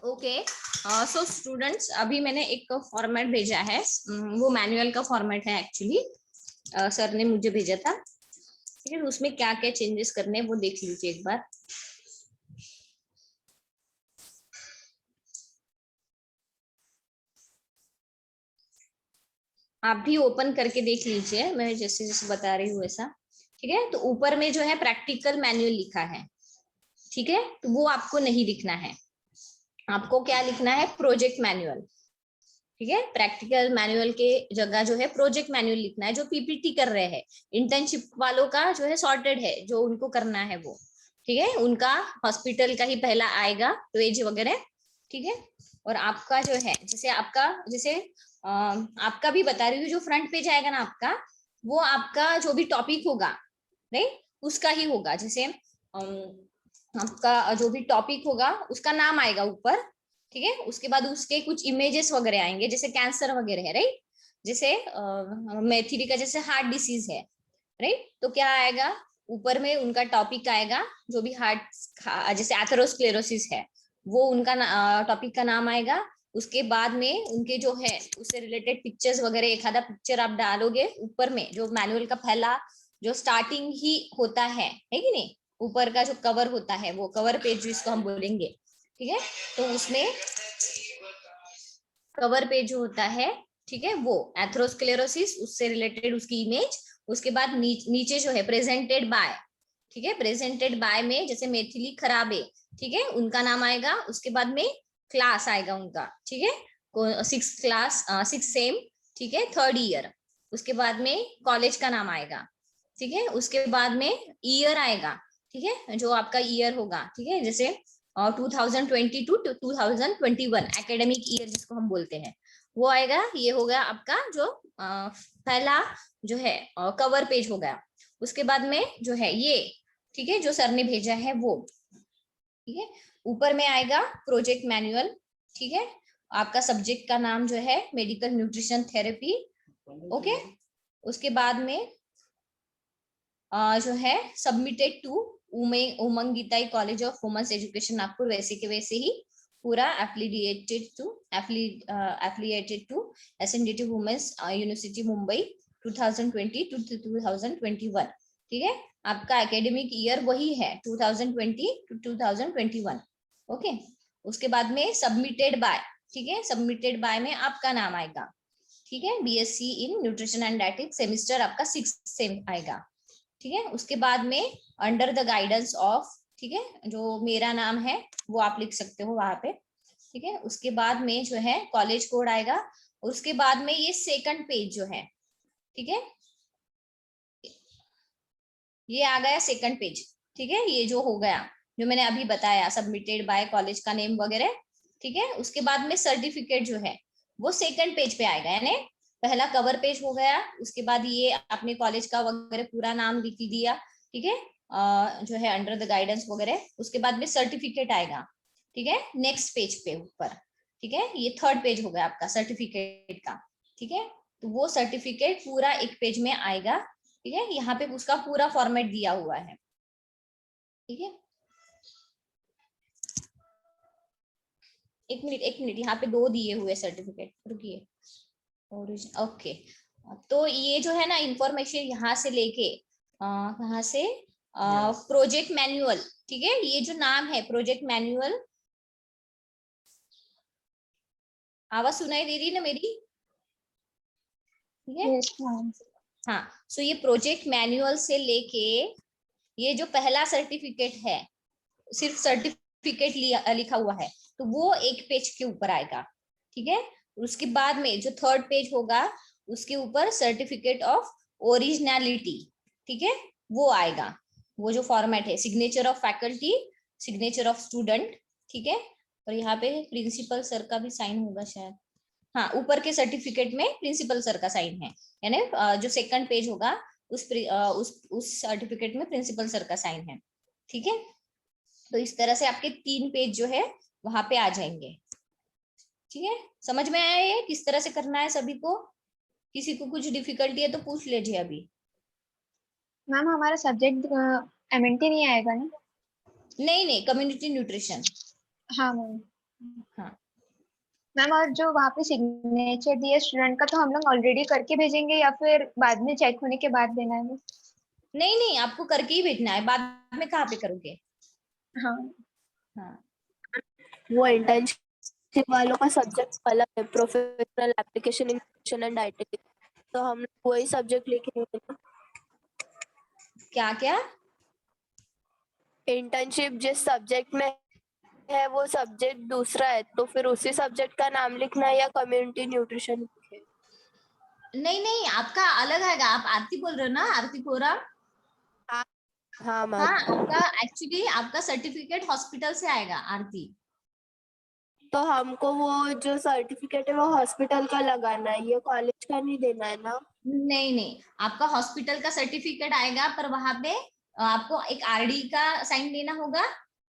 Okay, so students, अभी मैंने एक फॉर्मेट भेजा है, वो मैनुअल का फॉर्मेट है एक्चुअली। सर ने मुझे भेजा था, ठीक है। उसमें क्या क्या चेंजेस करने हैं वो देख लीजिए एक बार। आप भी ओपन करके देख लीजिए, मैं जैसे जैसे बता रही हूँ वैसा, ठीक है। तो ऊपर में जो है प्रैक्टिकल मैनुअल लिखा है, ठीक है। तो वो आपको नहीं लिखना है, आपको क्या लिखना है, प्रोजेक्ट मैनुअल, ठीक है। प्रैक्टिकल मैनुअल के जगह जो है प्रोजेक्ट मैनुअल लिखना है। जो पीपीटी कर रहे हैं इंटर्नशिप वालों का जो है सॉर्टेड है, जो उनको करना है वो, ठीक है। उनका हॉस्पिटल का ही पहला आएगा, वेज वगैरह, ठीक है। और आपका जो है, जैसे आपका, जैसे आपका भी बता रही हूँ, जो फ्रंट पेज आएगा ना आपका, वो आपका जो भी टॉपिक होगा, राइट, उसका ही होगा। जैसे आपका जो भी टॉपिक होगा उसका नाम आएगा ऊपर, ठीक है। उसके बाद उसके कुछ इमेजेस वगैरह आएंगे, जैसे कैंसर वगैरह है, राइट। जैसे मैथिली का जैसे हार्ट डिसीज है, राइट। तो क्या आएगा ऊपर में, उनका टॉपिक आएगा, जो भी हार्ट, जैसे एथेरोस्क्लेरोसिस है, वो उनका टॉपिक का नाम आएगा। उसके बाद में उनके जो है उससे रिलेटेड पिक्चर्स वगैरह, एक आधा पिक्चर आप डालोगे ऊपर में। जो मैनुअल का पहला जो स्टार्टिंग ही होता है कि नहीं, ऊपर का जो कवर होता है, वो कवर पेज जिसको हम बोलेंगे, ठीक है। तो उसमें कवर पेज जो होता है, ठीक है, वो एथेरोस्क्लेरोसिस, उससे रिलेटेड उसकी इमेज। उसके बाद नीचे जो है प्रेजेंटेड बाय, ठीक है। प्रेजेंटेड बाय में जैसे मैथिली खराबे, ठीक है, उनका नाम आएगा। उसके बाद में क्लास आएगा उनका, ठीक है, 6 क्लास, 6 सेम, ठीक है, 3rd ईयर। उसके बाद में कॉलेज का नाम आएगा, ठीक है। उसके बाद में ईयर आएगा, ठीक है, जो आपका ईयर होगा, ठीक है। जैसे 2022 टू 2021 एकेडमिक ईयर जिसको हम बोलते हैं, वो आएगा। ये हो गया आपका जो पहला जो है कवर पेज हो गया। उसके बाद में जो है ये, ठीक है, जो सर ने भेजा है वो, ठीक है। ऊपर में आएगा प्रोजेक्ट मैनुअल, ठीक है। आपका सब्जेक्ट का नाम जो है मेडिकल न्यूट्रिशन थेरेपी, ओके। उसके बाद में जो है submitted to Umang Gitai college of women's education Nagpur, वैसे के वैसे ही पूरा affiliated to SNDT women's university Mumbai 2020 to 2021, ठीक है। आपका एकेडमिक ईयर वही है 2020 टू 2021, ओके। उसके बाद में सबमिटेड बाय, ठीक है, सबमिटेड बाय में आपका नाम आएगा, ठीक है। BSc in nutrition and dietetics semester आपका 6 सेम आएगा, ठीक है। उसके बाद में अंडर द गाइडेंस ऑफ, ठीक है, जो मेरा नाम है वो आप लिख सकते हो वहां पे, ठीक है। उसके बाद में जो है कॉलेज कोड आएगा। उसके बाद में ये सेकंड पेज जो है, ठीक है, ये आ गया सेकंड पेज, ठीक है। ये जो हो गया, जो मैंने अभी बताया, सबमिटेड बाय कॉलेज का नेम वगैरह, ठीक है। उसके बाद में सर्टिफिकेट जो है वो सेकंड पेज पे आएगा, यानी पहला कवर पेज हो गया। उसके बाद ये अपने कॉलेज का वगैरह पूरा नाम लिख दिया, ठीक है, जो है अंडर द गाइडेंस वगैरह। उसके बाद में सर्टिफिकेट आएगा, ठीक है, नेक्स्ट पेज पे ऊपर, ठीक है। ये 3rd पेज हो गया आपका सर्टिफिकेट का, ठीक है। तो वो सर्टिफिकेट पूरा एक पेज में आएगा, ठीक है। यहाँ पे उसका पूरा फॉर्मेट दिया हुआ है, ठीक है। एक मिनट, यहाँ पे 2 दिए हुए सर्टिफिकेट, रुकिए। Origin, okay. तो ये जो है ना इंफॉर्मेशन यहाँ से लेके कहाँ से, प्रोजेक्ट मैनुअल, ठीक है। ये जो नाम है प्रोजेक्ट मैनुअल, आवाज सुनाई दे रही है ना मेरी, ठीक है। Yes ma'am. हाँ, सो ये प्रोजेक्ट मैनुअल से लेके ये जो पहला सर्टिफिकेट है, सिर्फ सर्टिफिकेट लिखा हुआ है, तो वो एक पेज के ऊपर आएगा, ठीक है। उसके बाद में जो 3rd पेज होगा उसके ऊपर सर्टिफिकेट ऑफ ओरिजिनलिटी, ठीक है, वो आएगा। वो जो फॉर्मेट है, signature of faculty, signature of student, ठीक है। और यहाँ पे प्रिंसिपल सर का भी साइन होगा शायद, हाँ, ऊपर के सर्टिफिकेट में प्रिंसिपल सर का साइन है, यानी जो सेकंड पेज होगा उस सर्टिफिकेट में प्रिंसिपल सर का साइन है, ठीक है। तो इस तरह से आपके 3 पेज जो है वहां पे आ जाएंगे, ठीक है। समझ में आया ये किस तरह से करना है सभी को? किसी को कुछ डिफिकल्टी है तो पूछ लीजिए अभी। मैम हमारा सब्जेक्ट एमएनटी नहीं आएगा ना? नहीं नहीं, कम्युनिटी न्यूट्रिशन। हाँ मैम। हाँ मैम और जो वहाँ पे सिग्नेचर दिए स्टूडेंट का, तो हम लोग ऑलरेडी करके भेजेंगे या फिर बाद में चेक होने के बाद देना है वो? नहीं नहीं, आपको करके ही भेजना है, बाद में कहाँ पे करोगे। हाँ। हाँ वो इंटर्नशिप वालों का सब्जेक्ट अलग है, professional application institution and IT, तो हम लोग वही सब्जेक्ट लिखेंगे ना। क्या क्या। इंटर्नशिप जिस सब्जेक्ट में है वो सब्जेक्ट दूसरा है, तो फिर उसी सब्जेक्ट का नाम लिखना है या कम्युनिटी न्यूट्रिशन लिखे? नहीं नहीं, आपका अलग आएगा। आप आरती बोल रहे हो ना, आरती कोरा। हाँ मैम। हाँ, आपका एक्चुअली आपका सर्टिफिकेट हॉस्पिटल से आएगा आरती। तो हमको वो जो सर्टिफिकेट है वो हॉस्पिटल का लगाना है, ये कॉलेज का नहीं देना है ना? नहीं नहीं, आपका हॉस्पिटल का सर्टिफिकेट आएगा, पर वहां पे आपको एक आरडी का साइन लेना होगा।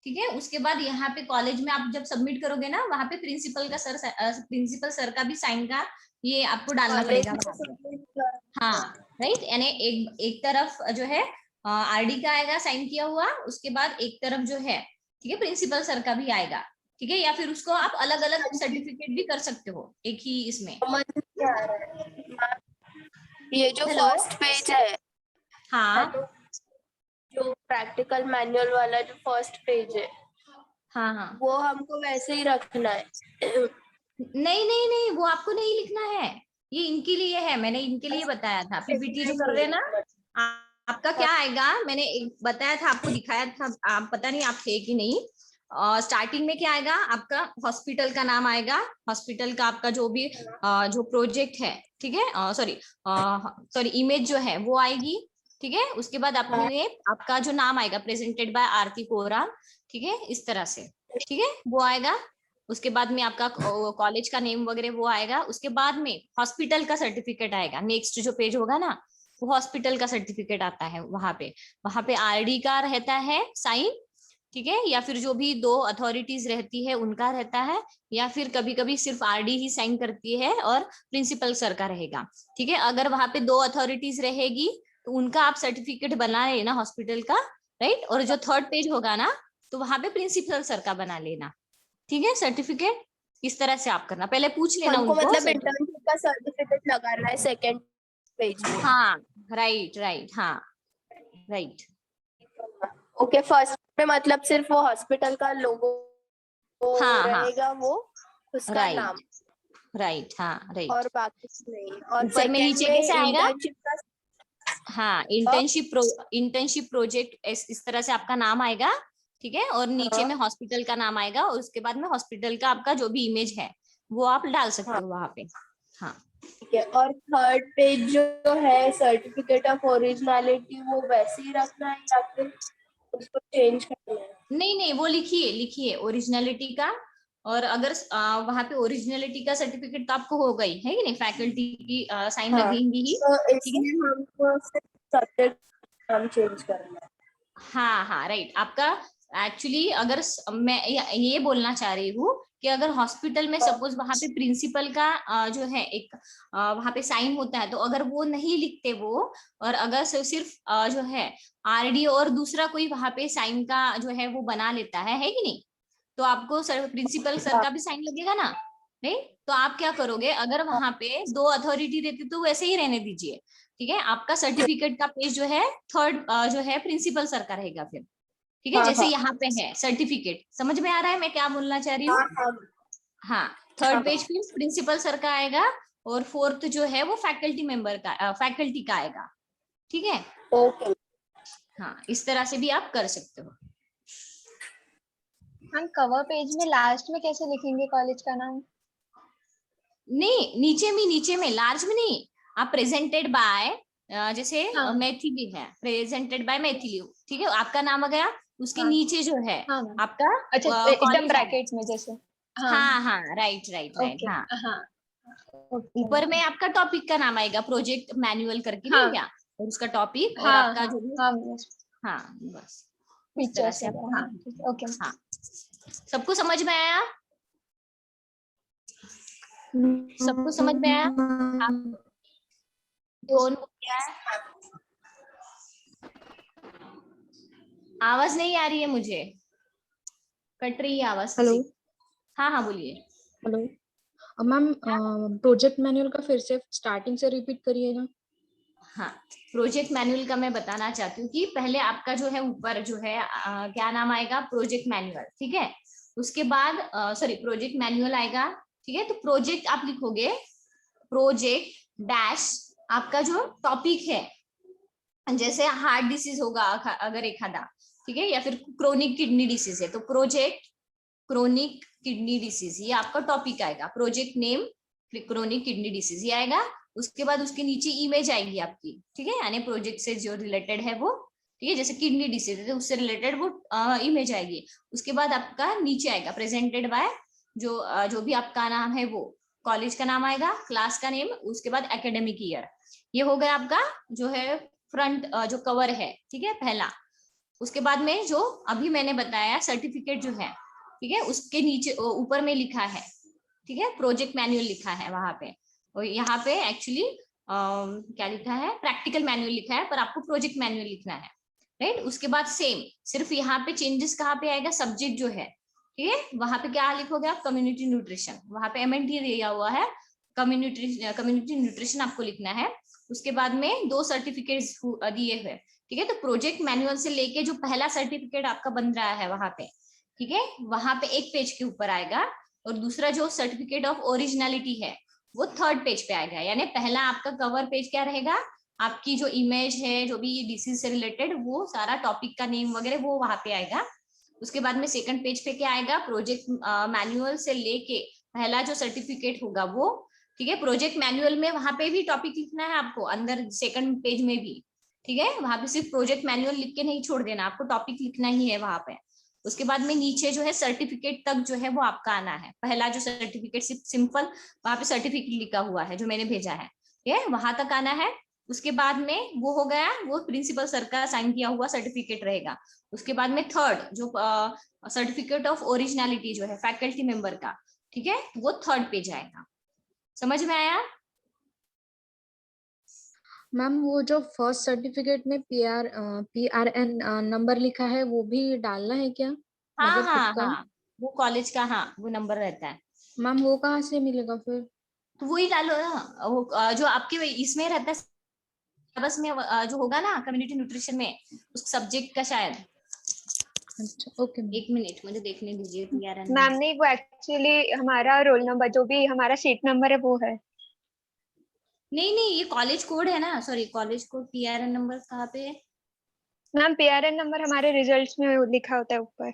ठीक है, उसके बाद यहाँ पे कॉलेज में आप जब सबमिट करोगे ना, वहां पे प्रिंसिपल सर का भी साइन का ये आपको डालना कॉलेज पड़ेगा में वहां पे। सबमिट कर। हाँ राइट, यानी एक एक तरफ जो है आरडी का आएगा साइन किया हुआ, उसके बाद एक तरफ जो है, ठीक है, प्रिंसिपल सर का भी आएगा। ठीक है, या फिर उसको आप अलग अलग सर्टिफिकेट भी कर सकते हो एक ही इसमें। समझ नहीं आ रहा है मैम। ये जो हेलो। फर्स्ट पेज है, हाँ हेलो, जो प्रैक्टिकल मैनुअल वाला जो फर्स्ट पेज है, हाँ हाँ, वो हमको वैसे ही रखना है? नहीं नहीं नहीं, वो आपको नहीं लिखना है, ये इनके लिए है, मैंने इनके लिए बताया था। पीपीटी जो कर रहे हैं ना, आपका क्या आएगा, मैंने एक बताया था आपको, दिखाया था, आप पता नहीं आप थे कि नहीं। स्टार्टिंग में क्या आएगा, आपका हॉस्पिटल का नाम आएगा, हॉस्पिटल का आपका जो भी जो प्रोजेक्ट है, ठीक है, सॉरी इमेज जो है वो आएगी। ठीक है, उसके बाद आपने आपका जो नाम आएगा, प्रेजेंटेड बाय आरती कोरा, ठीक है, इस तरह से। ठीक है, वो आएगा। उसके बाद में आपका कॉलेज का नेम वगैरह वो आएगा। उसके बाद में हॉस्पिटल का सर्टिफिकेट आएगा, नेक्स्ट जो पेज होगा ना, वो हॉस्पिटल का सर्टिफिकेट आता है। वहां पे आरडी का रहता है साइन, ठीक है, या फिर जो भी दो अथॉरिटीज रहती है उनका रहता है, या फिर कभी कभी सिर्फ आरडी ही साइन करती है और प्रिंसिपल सर का रहेगा। ठीक है, अगर वहां पे दो अथॉरिटीज रहेगी तो उनका आप सर्टिफिकेट बना लेना हॉस्पिटल का, राइट। और जो थर्ड पेज होगा ना, तो वहां पे प्रिंसिपल सर का बना लेना। ठीक है, सर्टिफिकेट इस तरह से आप करना, पहले पूछ लेना हमको उनको मतलब इंटर्नशिप का सर्टिफिकेट लगाना है सेकंड पेज में? हाँ राइट राइट, हाँ राइट। ओके, फर्स्ट में मतलब सिर्फ वो हॉस्पिटल का लोगो हाँ हाँ रहेगा, वो उसका नाम, राइट राइट, हाँ राइट। और बाकी कुछ नहीं। और ऊपर में सेकंड नीचे में कैसे आएगा, इंटर्नशिप का हाँ इंटर्नशिप प्रोजेक्ट इस तरह से आपका नाम आएगा। ठीक है, और नीचे में हॉस्पिटल का नाम आएगा, और उसके बाद में हॉस्पिटल का आपका जो भी इमेज है वो आप डाल सकते हो वहां पे। हाँ ठीक है। और थर्ड पेज जो है सर्टिफिकेट ऑफ ओरिजिनलिटी, वो वैसे ही रखना है या फिर उसको चेंज करना है? नहीं नहीं, वो लिखिए लिखिए ओरिजिनलिटी का। और अगर वहां पे ओरिजिनलिटी का सर्टिफिकेट तो आपको हो गई है कि नहीं, फैकल्टी की साइन हाँ, लगेंगी ही। तो ठीक है, इसमें हमको सिर्फ सब्जेक्ट नाम चेंज करना है? हाँ हाँ राइट। आपका एक्चुअली अगर मैं ये बोलना चाह रही हूँ कि अगर हॉस्पिटल में सपोज वहां पे प्रिंसिपल का जो है एक वहां पे साइन होता है, तो अगर वो नहीं लिखते वो, और अगर सिर्फ जो है आरडी और दूसरा कोई वहां पे साइन का जो है वो बना लेता है कि नहीं, तो आपको सर प्रिंसिपल सर का भी साइन लगेगा ना, नहीं। तो आप क्या करोगे, अगर वहां पे दो अथॉरिटी रहती तो वैसे ही रहने दीजिए। ठीक है, आपका सर्टिफिकेट का पेज जो है थर्ड जो है प्रिंसिपल सर का रहेगा फिर। ठीक है, हाँ जैसे हाँ यहाँ पे है सर्टिफिकेट, समझ में आ रहा है मैं क्या बोलना चाह रही हूँ। हाँ हाँ हाँ, थर्ड पेज फिर प्रिंसिपल सर का आएगा, और फोर्थ जो है वो फैकल्टी मेंबर का फैकल्टी का आएगा। ठीक है, ओके। हाँ इस तरह से भी आप कर सकते हो। हम कवर पेज में लास्ट में कैसे लिखेंगे कॉलेज का नाम? नहीं, नीचे में लार्ज में नहीं, आप प्रेजेंटेड बाय जैसे हाँ मैथिली है, प्रेजेंटेड बाय मैथिली, ठीक है, आपका नाम आ गया, उसके हाँ नीचे जो है हाँ मैम। आपका अच्छा, एकदम कॉलेज आएगा। ब्रैकेट्स में जैसे। हाँ हाँ हाँ राइट राइट राइट, ओके। हाँ। हाँ ओके। ऊपर में आपका टॉपिक का नाम आएगा, प्रोजेक्ट मैनुअल करके नहीं हाँ क्या, और उसका टॉपिक और हाँ आपका हाँ जो भी, हाँ, हाँ बस इस तरह पिक्चर्स से वगैरह, आपका, हाँ ठीक है, ओके। हाँ सबको समझ में आया, सबको समझ में आया। हाँ, कौन बोल रहा है, आवाज नहीं आ रही है मुझे, कट रही है आवाज हेलो। किसी की। हाँ हाँ बोलिए। हेलो मैम, प्रोजेक्ट मैनुअल का फिर से स्टार्टिंग से रिपीट करिएगा। हाँ, प्रोजेक्ट मैनुअल का मैं बताना चाहती हूँ कि पहले आपका जो है ऊपर जो है क्या नाम आएगा, प्रोजेक्ट मैनुअल, ठीक है। उसके बाद सॉरी प्रोजेक्ट मैनुअल आएगा, ठीक है। तो प्रोजेक्ट आप लिखोगे प्रोजेक्ट डैश आपका जो टॉपिक है, जैसे हार्ट डिसीज होगा अगर एक आधा, ठीक है, या फिर क्रोनिक किडनी डिसीज है तो प्रोजेक्ट क्रोनिक किडनी डिसीज, ये आपका टॉपिक आएगा। Project name chronic kidney disease ये आएगा। उसके बाद उसके नीचे इमेज आएगी आपकी, ठीक है, यानी प्रोजेक्ट से जो रिलेटेड है वो, ठीक है, जैसे किडनी डिसीज है तो उससे रिलेटेड वो इमेज आएगी। उसके बाद आपका नीचे आएगा प्रेजेंटेड बाय, जो भी आपका नाम है वो कॉलेज का नाम आएगा, क्लास का नेम, उसके बाद एकेडमिक ईयर। ये हो गया आपका जो है फ्रंट जो कवर है, ठीक है, पहला। उसके बाद में जो अभी मैंने बताया सर्टिफिकेट जो है, ठीक है, उसके नीचे ऊपर में लिखा है, ठीक है, प्रोजेक्ट मैनुअल लिखा है वहां पे। और यहाँ पे एक्चुअली क्या लिखा है, प्रैक्टिकल मैनुअल लिखा है, पर आपको प्रोजेक्ट मैनुअल लिखना है, राइट। उसके बाद सेम, सिर्फ यहाँ पे चेंजेस कहाँ पे आएगा, सब्जेक्ट जो है, ठीक है, वहां पे क्या लिखोगे आप, कम्युनिटी न्यूट्रिशन, वहां पे MNT दिया हुआ है, कम्युनिटी न्यूट्रिशन आपको लिखना है। उसके बाद में 2 सर्टिफिकेट्स दिए हुए, ठीक है। तो प्रोजेक्ट मैनुअल से लेके जो पहला सर्टिफिकेट आपका बन रहा है वहां पे, ठीक है, वहां पे एक पेज के ऊपर आएगा। और दूसरा जो सर्टिफिकेट ऑफ ओरिजिनलिटी है वो 3rd पेज पे आएगा। यानी पहला आपका कवर पेज क्या रहेगा, आपकी जो इमेज है, जो भी डिसीज से रिलेटेड वो सारा टॉपिक का नेम वगैरह वो वहां पे आएगा। उसके बाद में 2nd पेज पे क्या आएगा, प्रोजेक्ट मैनुअल से लेके पहला जो सर्टिफिकेट होगा वो, ठीक है। प्रोजेक्ट मैनुअल में वहां पे भी टॉपिक लिखना है आपको, अंदर 2nd पेज में भी, ठीक है। वहां पे सिर्फ प्रोजेक्ट मैनुअल लिख के नहीं छोड़ देना, आपको टॉपिक लिखना ही है वहां पे। उसके बाद में नीचे जो है सर्टिफिकेट तक जो है वो आपका आना है। पहला जो सर्टिफिकेट सिंपल वहां पे सर्टिफिकेट लिखा हुआ है जो मैंने भेजा है, ठीक है, वहां तक आना है। उसके बाद में वो हो गया, वो प्रिंसिपल सर का साइन किया हुआ सर्टिफिकेट रहेगा। उसके बाद में 3rd जो सर्टिफिकेट ऑफ ओरिजिनलिटी जो है फैकल्टी मेंबर का, ठीक है, वो 3rd पेज आएगा। समझ में आया? मैम वो जो फर्स्ट सर्टिफिकेट में PRN नंबर लिखा है वो भी डालना है क्या? हाँ मतलब हाँ उसका हाँ, वो कॉलेज का, हाँ वो नंबर रहता है। मैम वो कहाँ से मिलेगा फिर? तो वही डालो ना, वो जो आपके इसमें रहता है सिलेबस में, जो होगा ना कम्युनिटी न्यूट्रिशन में, उस सब्जेक्ट का शायद। अच्छा ओके मैम। 1 मिनट मुझे देखने दीजिए PRN मैम नहीं, वो एक्चुअली हमारा रोल नंबर जो भी हमारा सीट नंबर है वो है। नहीं नहीं, ये कॉलेज कोड है ना, sorry college code, PRN number कहाँ पे है? मैम PRN नंबर हमारे रिजल्ट्स में लिखा होता है ऊपर।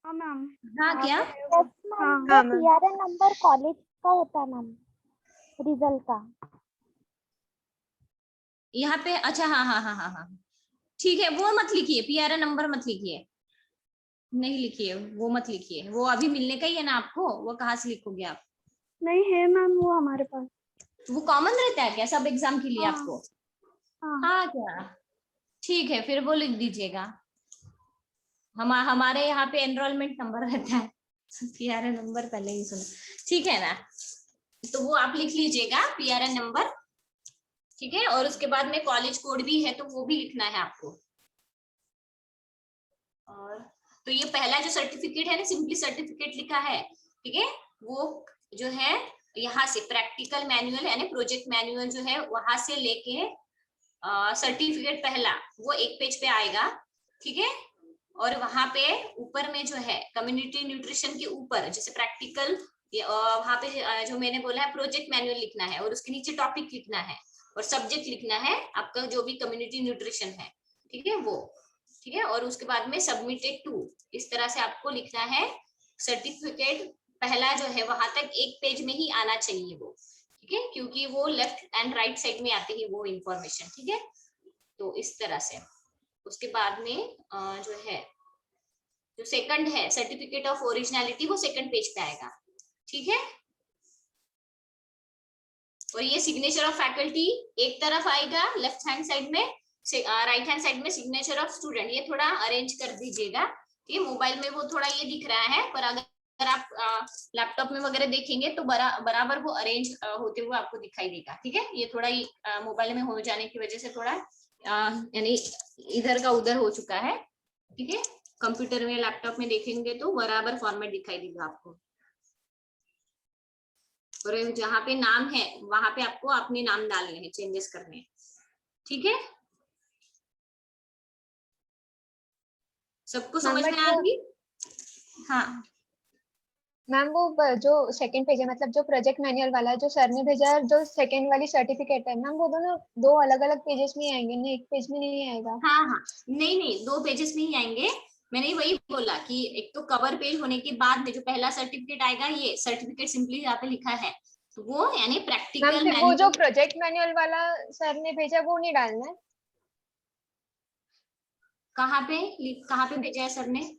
हाँ मैम। हाँ क्या? यस मैम, हाँ वो मैम। PRN नंबर कॉलेज का होता है मैम, रिजल्ट का। यहाँ पे अच्छा, हाँ हाँ हाँ हाँ हाँ, ठीक है, वो मत लिखिए, PRN नंबर मत लिखिए, नहीं लिखिए, वो मत लिखिए, वो अभी मिलने का ही है ना आपको, वो कहाँ से लिखोगे आप? नहीं है मैम वो हमारे पास। तो वो कॉमन रहता है क्या सब एग्जाम के लिए हाँ। आपको? हाँ हाँ क्या, ठीक है, फिर वो लिख दीजिएगा। हमारे यहाँ पे एनरोलमेंट नंबर रहता है, PRN नंबर पहले ही सुना, ठीक है ना। तो वो आप लिख लीजिएगा PRN नंबर, ठीक है। और उसके बाद में कॉलेज कोड भी है तो वो भी लिखना है आपको। और तो ये पहला जो सर्टिफिकेट है ना, सिंपली सर्टिफिकेट लिखा है, ठीक है, वो जो है यहाँ से प्रैक्टिकल मैनुअल यानी प्रोजेक्ट मैनुअल जो है वहां से लेके सर्टिफिकेट पहला वो एक पेज पे आएगा, ठीक है। और वहां पे ऊपर में जो है कम्युनिटी न्यूट्रिशन के ऊपर जैसे प्रैक्टिकल, वहां पे जो मैंने बोला है प्रोजेक्ट मैनुअल लिखना है, और उसके नीचे टॉपिक लिखना है और सब्जेक्ट लिखना है आपका जो भी कम्युनिटी न्यूट्रिशन है, ठीक है वो, ठीक है। और उसके बाद में सबमिटेड टू, इस तरह से आपको लिखना है। सर्टिफिकेट पहला जो है वहां तक एक पेज में ही आना चाहिए वो, ठीक है, क्योंकि वो लेफ्ट एंड राइट साइड में आते ही वो इंफॉर्मेशन, ठीक है। तो इस तरह से उसके बाद में जो है जो 2nd है सर्टिफिकेट ऑफ ओरिजिनलिटी वो 2nd पेज पे आएगा, ठीक है। और ये सिग्नेचर ऑफ फैकल्टी एक तरफ आएगा लेफ्ट हैंड साइड में, राइट हैंड साइड में सिग्नेचर ऑफ स्टूडेंट, ये थोड़ा अरेंज कर दीजिएगा, ठीक है। मोबाइल में वो थोड़ा ये दिख रहा है, पर अगर आप लैपटॉप में वगैरह देखेंगे तो बराबर वो अरेंज होते हुए आपको दिखाई देगा, ठीक है। ये थोड़ा मोबाइल में हो जाने की वजह से थोड़ा यानी इधर का उधर हो चुका है, ठीक है। कंप्यूटर में लैपटॉप में देखेंगे तो बराबर फॉर्मेट दिखाई देगा आपको, और जहाँ पे नाम है वहां पे आपको अपने नाम डालने हैं, चेंजेस करने हैं। ठीक है, सबको मैम समझ में बट आ वो गई? हाँ मैम वो जो सेकंड पेज है, मतलब जो प्रोजेक्ट मैनुअल वाला जो सर ने भेजा है, जो सेकंड वाली सर्टिफिकेट है मैम, वो दोनों दो अलग अलग पेजेस में ही आएंगे ना, एक पेज में नहीं आएगा? हाँ हाँ, नहीं नहीं, 2 पेजेस में ही आएंगे। मैंने वही बोला कि एक तो कवर पेज होने के बाद में जो पहला सर्टिफिकेट आएगा, ये सर्टिफिकेट सिंपली यहाँ पे लिखा है, तो वो यानी मैम प्रैक्टिकल फिर वो जो मैनुअल। प्रोजेक्ट मैनुअल वाला सर ने भेजा वो नहीं डालना है? कहाँ पे भेजा है सर ने?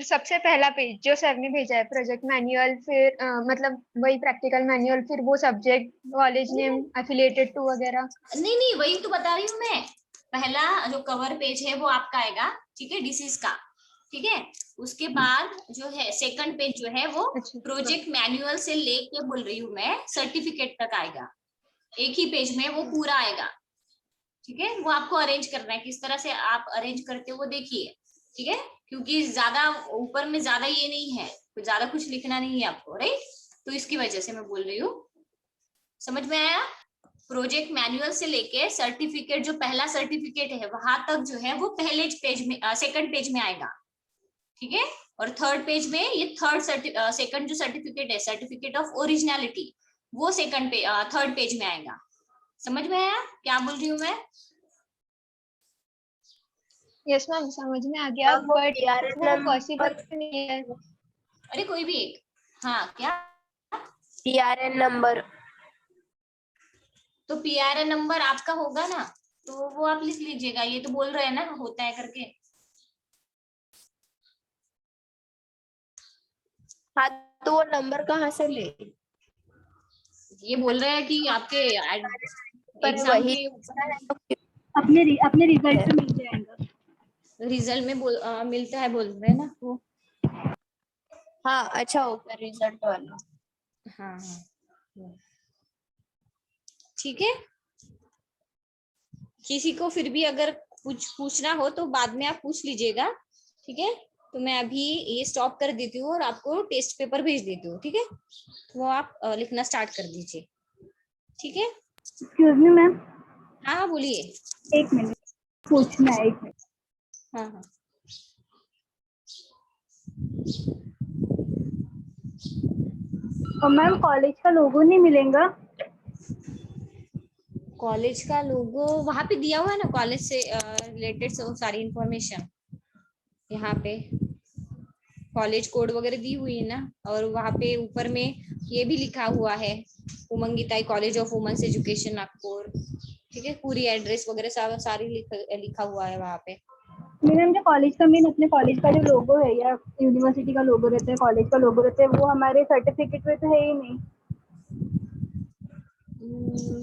सबसे पहला पेज जो सर ने भेजा है, प्रोजेक्ट मैनुअल, फिर मतलब वही प्रैक्टिकल मैनुअल, फिर वो subject, college name, affiliated to वगैरह। नहीं नहीं, वही तो बता रही हूँ मैं। पहला जो कवर पेज है वो आपका आएगा, ठीक है, डिसीज का। ठीक है, उसके बाद जो है सेकंड पेज जो है वो अच्छा प्रोजेक्ट मैनुअल से लेके बोल रही हूँ मैं सर्टिफिकेट तक आएगा, एक ही पेज में वो पूरा आएगा। ठीक है, वो आपको अरेंज करना है, किस तरह से आप अरेंज करते हो वो देखिए। ठीक है, क्योंकि ज्यादा ऊपर में ज्यादा ये नहीं है, ज्यादा कुछ लिखना नहीं है आपको, राइट? तो इसकी वजह से मैं बोल रही हूँ। समझ में आया? प्रोजेक्ट मैनुअल से लेके सर्टिफिकेट, जो पहला सर्टिफिकेट है वहां तक जो है वो पहले पेज में, सेकंड पेज में आएगा। ठीक है, और थर्ड पेज में ये सेकंड जो सर्टिफिकेट है, सर्टिफिकेट ऑफ ओरिजिनलिटी, वो थर्ड पेज में आएगा। समझ में आया क्या बोल रही हूँ मैं? यस मैम, समझ में आ गया, वो बट PRN वो पॉसिबल नंबर, नहीं है। अरे कोई भी एक, हाँ क्या? PRN number. तो पीआरएन नंबर आपका होगा ना, तो वो आप लिख लीजिएगा, ये तो बोल रहे हैं ना होता है करके। हाँ, तो वो नंबर कहाँ से ले? ये बोल रहे हैं कि आपके पर एग्जाम वही के अपने रिजल्ट में मिल जाएगा। रिजल्ट में मिलता है बोल रहे हैं ना वो। हाँ, अच्छा ओके, रिजल्ट वाला। हाँ हाँ, ठीक है। किसी को फिर भी अगर कुछ पूछना हो तो बाद में आप पूछ लीजिएगा। ठीक है, तो मैं अभी ये स्टॉप कर देती हूँ और आपको टेस्ट पेपर भेज देती हूँ। ठीक है, वो आप लिखना स्टार्ट कर दीजिए। ठीक है, एक्सक्यूज मी मैम, हाँ हाँ बोलिए। एक मिनट पूछना है, एक मिनट। हाँ हाँ, और मैम कॉलेज का लोगो नहीं मिलेगा? कॉलेज का लोगो वहां पे दिया हुआ है ना, कॉलेज से रिलेटेड सारी इंफॉर्मेशन यहाँ पे, कॉलेज कोड वगैरह दी हुई है ना, और वहाँ पे ऊपर में ये भी लिखा हुआ है, उमंगिताई college of women's education Nagpur. ठीक है, पूरी एड्रेस वगैरह सारी लिखा हुआ है वहाँ पे। मैम जो कॉलेज का मेन, अपने कॉलेज का जो लोगो है या यूनिवर्सिटी का लोगो रहता है, कॉलेज का लोगो रहता है, वो हमारे सर्टिफिकेट में तो है ही नहीं।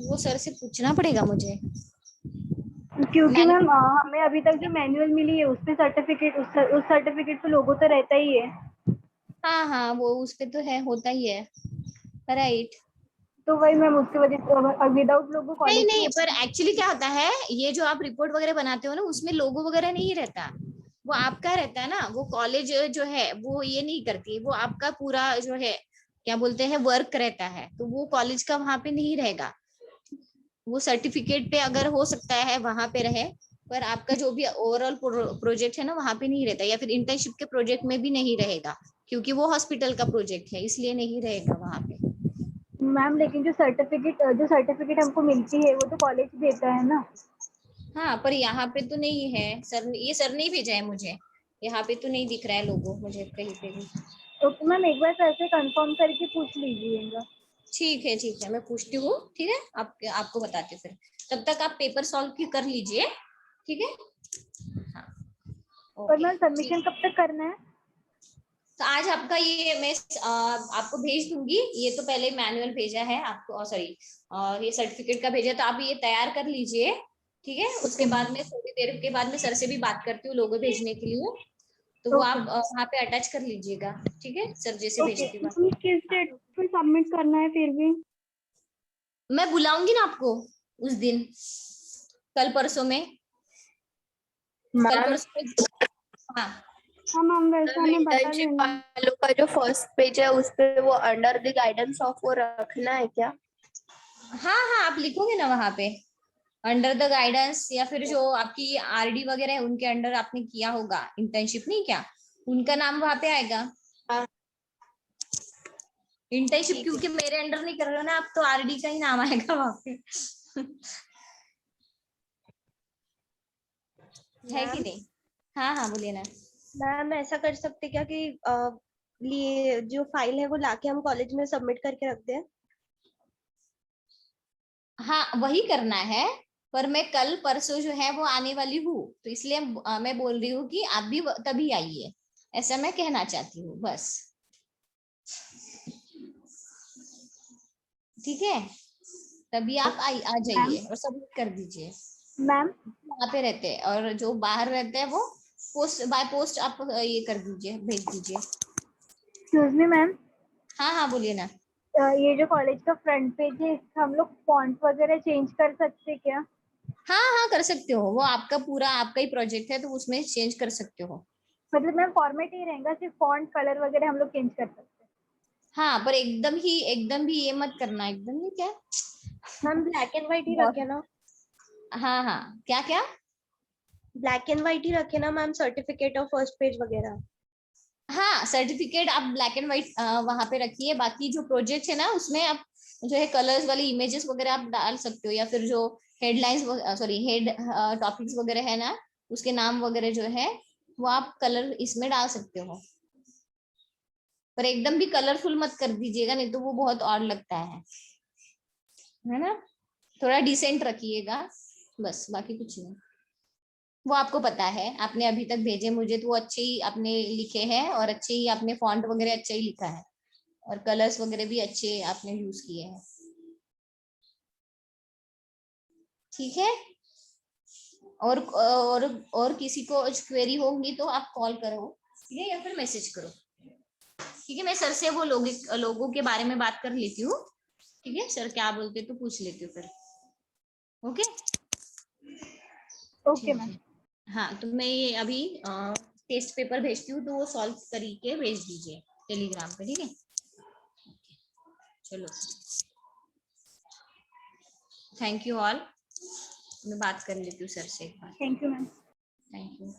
वो सर से पूछना पड़ेगा मुझे। क्योंकि मैंने मैम हमें अभी तक जो मैनुअल मिली है उस पे सर्टिफिकेट, उस सर्टिफिकेट पे लोगो तो रहता ही है। हाँ हाँ, वो उस पे तो है, होता ही है, राइट। तो वही मैम, उसकी वजह से विदाउट लोगो नहीं कॉलेज नहीं, की। पर एक्चुअली क्या होता है, ये जो आप रिपोर्ट वगैरह बनाते हो ना, उसमें लोगो वगैरह नहीं रहता, वो आपका रहता है ना। वो कॉलेज जो है वो ये नहीं करती, वो आपका पूरा जो है क्या बोलते हैं वर्क रहता है, तो वो कॉलेज का वहां पे नहीं रहेगा। वो सर्टिफिकेट पे अगर हो सकता है वहां पे रहे, पर आपका जो भी ओवरऑल प्रोजेक्ट है ना वहां पे नहीं रहता, या फिर इंटर्नशिप के प्रोजेक्ट में भी नहीं रहेगा, क्योंकि वो हॉस्पिटल का प्रोजेक्ट है, इसलिए नहीं रहेगा वहां पे। मैम लेकिन जो सर्टिफिकेट हमको मिलती है वो तो कॉलेज देता है ना। हाँ, पर यहाँ पे तो नहीं है, ये सर ने भेजा है मुझे, यहाँ पे तो नहीं दिख रहा है लोगो मुझे कहीं पे भी। तो मैम एक बार सर से कंफर्म करके पूछ लीजिएगा। ठीक है, मैं पूछती हूँ। ठीक है, आपको बताती हूँ फिर। तब तक आप पेपर सॉल्व कर लीजिए। ठीक है, हाँ पर ओके मैम ठीक। सबमिशन कब तक करना है? तो आज आपका ये मैं आपको भेज दूंगी, ये तो पहले मैनुअल भेजा है आपको, सॉरी ये सर्टिफिकेट का भेजा, तो आप ये तैयार कर लीजिए। ठीक है, उसके बाद में थोड़ी देर के बाद में सर से भी बात करती हूँ लोगो भेजने के लिए, तो वो ओके आप वहाँ पे अटैच कर लीजिएगा। ठीक है, सर जैसे ओके भेजती हूँ मैम, किस डेट पे सबमिट करना है फिर भी? मैं बुलाऊंगी ना आपको उस दिन, कल परसों में, कल मैम परसों में। हाँ हाँ मैम वैसे हमें बता इंटर्नशिप देना। वालों का जो फर्स्ट पेज है उस पे वो अंडर द गाइडेंस ऑफ वो रखना है क्या? हाँ हाँ, आप लिखोगे ना वहां पे अंडर द गाइडेंस, या फिर जो आपकी आरडी वगैरह है उनके अंडर आपने किया होगा इंटर्नशिप, नहीं क्या, उनका नाम वहां पे आएगा। हाँ। इंटर्नशिप ठीक है। क्योंकि मेरे अंडर नहीं कर रहे हो ना आप, तो आरडी का ही नाम आएगा वहां पे। है कि नहीं? हाँ हाँ बोलिए ना। मैम ऐसा कर सकते क्या कि लिए जो फाइल है वो लाके हम कॉलेज में सबमिट करके रख दें? हाँ वही करना है, पर मैं कल परसों जो है वो आने वाली हूँ, तो इसलिए मैं बोल रही हूँ कि आप भी तभी आइए, ऐसा मैं कहना चाहती हूँ बस। ठीक है, तभी आप आ जाइए और सबमिट कर दीजिए। मैम वहाँ पे रहते हैं, और जो बाहर रहते हैं वो पोस्ट बाय पोस्ट आप ये कर दीजिए, भेज दीजिए। एक्सक्यूज मी मैम, हाँ हाँ बोलिए ना। ये जो कॉलेज का फ्रंट पेज है इसका हम लोग फॉन्ट वगैरह चेंज कर सकते हैं क्या? हाँ हाँ कर सकते हो, वो आपका पूरा आपका ही प्रोजेक्ट है तो उसमें चेंज कर सकते हो। मतलब मैम फॉर्मेट ही रहेगा, सिर्फ फॉन्ट कलर वगैरह हम लोग चेंज कर सकते हैं? हाँ पर एकदम ही ये मत करना, एकदम ही क्या। मैम ब्लैक एंड व्हाइट ही बहुत- रखे ना? हाँ हाँ, क्या क्या। ब्लैक एंड व्हाइट ही रखे ना मैम, सर्टिफिकेट और फर्स्ट पेज वगैरह? हाँ सर्टिफिकेट आप ब्लैक एंड व्हाइट वहां पे रखिए, बाकी जो प्रोजेक्ट है ना उसमें आप जो है कलर्स वाली इमेजेस वगैरह आप डाल सकते हो, या फिर जो हेडलाइंस सॉरी हेड टॉपिक्स वगैरह है ना उसके नाम वगैरह जो है वो आप कलर इसमें डाल सकते हो, पर एकदम भी कलरफुल मत कर दीजिएगा, नहीं तो वो बहुत ऑड लगता है ना। थोड़ा डिसेंट रखिएगा बस, बाकी कुछ नहीं। वो आपको पता है, आपने अभी तक भेजे मुझे तो वो अच्छे ही आपने लिखे हैं, और अच्छे ही आपने फॉन्ट वगैरह अच्छा ही लिखा है, और कलर्स वगैरह भी अच्छे आपने यूज किए हैं। ठीक है, और किसी को क्वेरी होंगी तो आप कॉल करो, ठीक है, या फिर मैसेज करो। ठीक है, मैं सर से वो लोगों के बारे में बात कर लेती हूँ। ठीक है, सर क्या बोलते तो पूछ लेती हूँ फिर। ओके ओके ठीक मैम। है। हाँ तो मैं ये अभी टेस्ट पेपर भेजती हूँ, तो वो सॉल्व करके भेज दीजिए टेलीग्राम पे, ठीक है। चलो थैंक यू ऑल, मैं बात कर लेती हूँ सर से एक बार। Thank you ma'am. Thank you.